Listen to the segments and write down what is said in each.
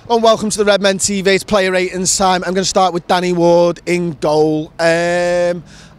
And welcome to the Redmen TV. It's player ratings time. I'm going to start with Danny Ward in goal.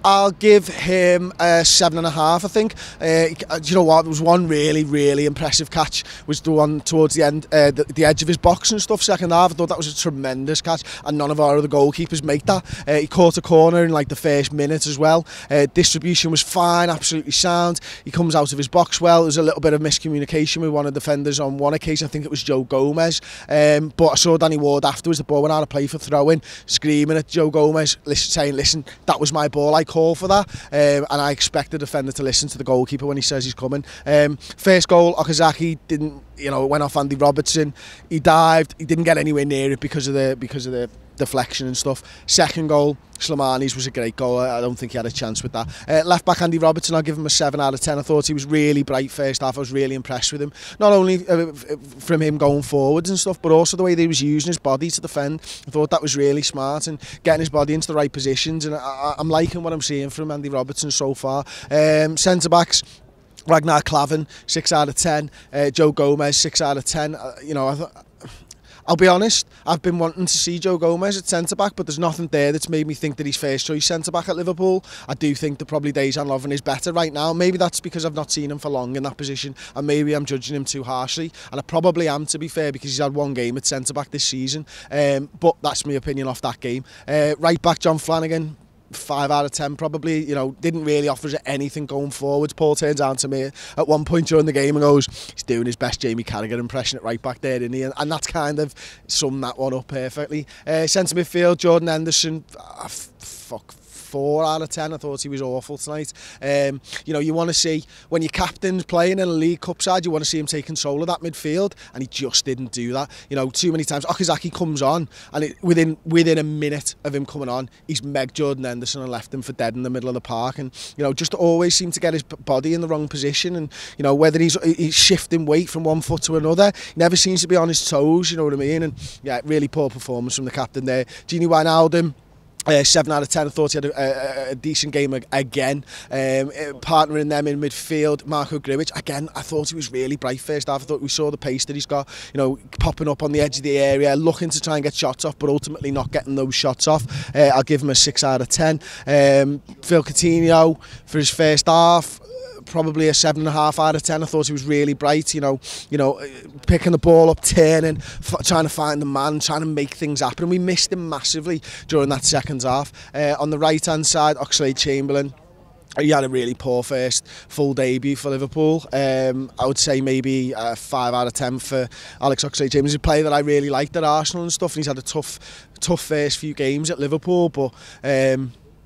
I'll give him a 7.5, I think. Do you know what? There was one really impressive catch, was the one towards the end, the edge of his box and stuff, second half. I thought that was a tremendous catch, and none of our other goalkeepers make that. He caught a corner in like the first minute as well. Distribution was fine, absolutely sound. He comes out of his box well. There's a little bit of miscommunication with one of the defenders on one occasion. I think it was Joe Gomez. But I saw Danny Ward afterwards, the ball went out of play for throw-in, screaming at Joe Gomez, saying, listen, that was my ball, I call for that. And I expect the defender to listen to the goalkeeper when he says he's coming. First goal, Okazaki didn't, went off Andy Robertson. He dived, he didn't get anywhere near it because of the deflection and stuff. Second goal, Slimani's was a great goal. I don't think he had a chance with that. Left back Andy Robertson, I'll give him a 7 out of 10. I thought he was really bright first half. I was really impressed with him. Not only from him going forwards and stuff, but also the way that he was using his body to defend. I thought that was really smart and getting his body into the right positions. And I'm liking what I'm seeing from Andy Robertson so far. Centre backs, Ragnar Klavan, 6 out of 10. Joe Gomez, 6 out of 10. I'll be honest, I've been wanting to see Joe Gomez at centre-back, but there's nothing there that's made me think that he's first choice centre-back at Liverpool. I do think that probably Dejan Lovren is better right now. Maybe that's because I've not seen him for long in that position, and maybe I'm judging him too harshly, and I probably am, to be fair, because he's had one game at centre-back this season. But that's my opinion off that game. Right-back John Flanagan, 5 out of 10 probably. Didn't really offer us anything going forwards. Paul turns out to me at one point during the game and goes, he's doing his best Jamie Carragher impression at right back there, isn't he? And that's kind of summed that one up perfectly. Centre midfield, Jordan Henderson, 4 out of 10. I thought he was awful tonight. You want to see, when your captain's playing in a League Cup side, you want to see him take control of that midfield, and he just didn't do that. Too many times Okazaki comes on, and within a minute of him coming on, he's megged Jordan Henderson and left him for dead in the middle of the park. And just always seem to get his body in the wrong position, and whether he's shifting weight from one foot to another, he never seems to be on his toes. You know what I mean? And yeah, really poor performance from the captain there. Gini Wijnaldum, 7 out of 10. I thought he had a decent game again. Partnering them in midfield, Marco Grujic, again, I thought he was really bright first half. I thought we saw the pace that he's got, popping up on the edge of the area, looking to try and get shots off, but ultimately not getting those shots off. I'll give him a 6 out of 10. Phil Coutinho, for his first half, probably a 7.5 out of 10. I thought he was really bright, picking the ball up, turning, trying to find the man, trying to make things happen. And we missed him massively during that second half. On the right-hand side, Oxlade-Chamberlain, he had a really poor first full debut for Liverpool. I would say maybe a 5 out of 10 for Alex Oxlade-Chamberlain. He's a player that I really liked at Arsenal and stuff, and he's had a tough first few games at Liverpool, but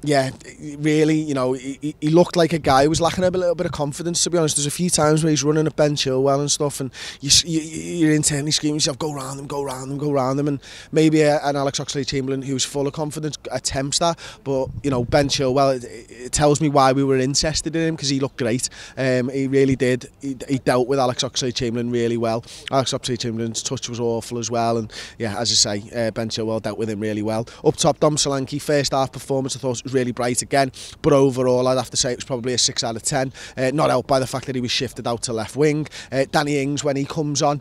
yeah, really, he looked like a guy who was lacking a little bit of confidence, to be honest. There's a few times where he's running at Ben Chilwell and stuff, and you're internally screaming yourself, go round him, go round him, go round him. And maybe an Alex Oxlade-Chamberlain who's full of confidence attempts that, but Ben Chilwell, it tells me why we were interested in him, because he looked great. He really did. He dealt with Alex Oxlade-Chamberlain really well. Alex Oxlade-Chamberlain's touch was awful as well, and yeah, as I say, Ben Chilwell dealt with him really well. Up top, Dom Solanke, first half performance, I thought was really bright again, but overall I'd have to say it was probably a 6 out of 10, not helped by the fact that he was shifted out to left wing. Danny Ings, when he comes on,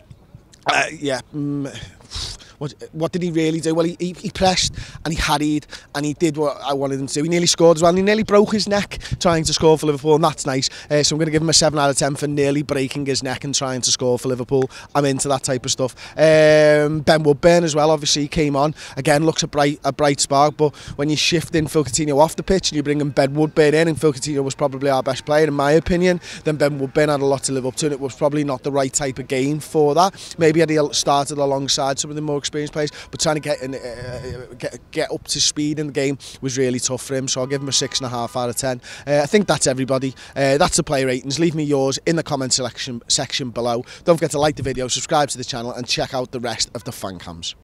what did he really do? Well, he pressed and he harried and he did what I wanted him to do. He nearly scored as well, and he nearly broke his neck trying to score for Liverpool, and that's nice. So I'm going to give him a 7 out of 10 for nearly breaking his neck and trying to score for Liverpool. I'm into that type of stuff. Ben Woodburn as well, obviously, came on. Again, looks a bright spark, but when you're shifting Phil Coutinho off the pitch and you're bringing Ben Woodburn in, and Phil Coutinho was probably our best player, in my opinion, then Ben Woodburn had a lot to live up to, and it was probably not the right type of game for that. Maybe had he started alongside some of the more experienced players, but trying to get up to speed in the game was really tough for him, so I'll give him a 6.5 out of 10. I think that's everybody. That's the player ratings. Leave me yours in the comment section below. Don't forget to like the video, subscribe to the channel, and check out the rest of the fan cams.